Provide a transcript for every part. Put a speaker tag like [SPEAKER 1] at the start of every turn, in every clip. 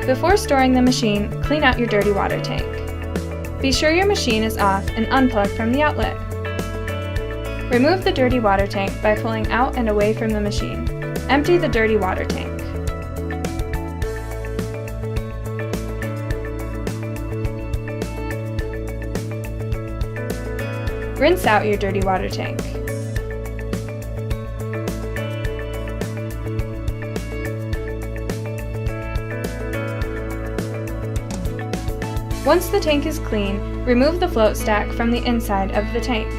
[SPEAKER 1] Before storing the machine, clean out your dirty water tank. Be sure your machine is off and unplug from the outlet. Remove the dirty water tank by pulling out and away from the machine. Empty the dirty water tank. Rinse out your dirty water tank. Once the tank is clean, remove the float stack from the inside of the tank.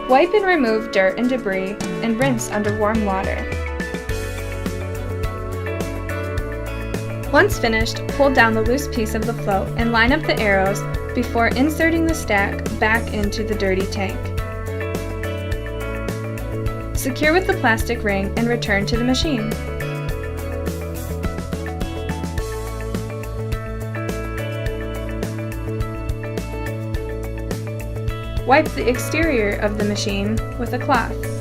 [SPEAKER 1] Wipe and remove dirt and debris and rinse under warm water. Once finished, pull down the loose piece of the float and line up the arrows before inserting the stack back into the dirty tank. Secure with the plastic ring and return to the machine. Wipe the exterior of the machine with a cloth.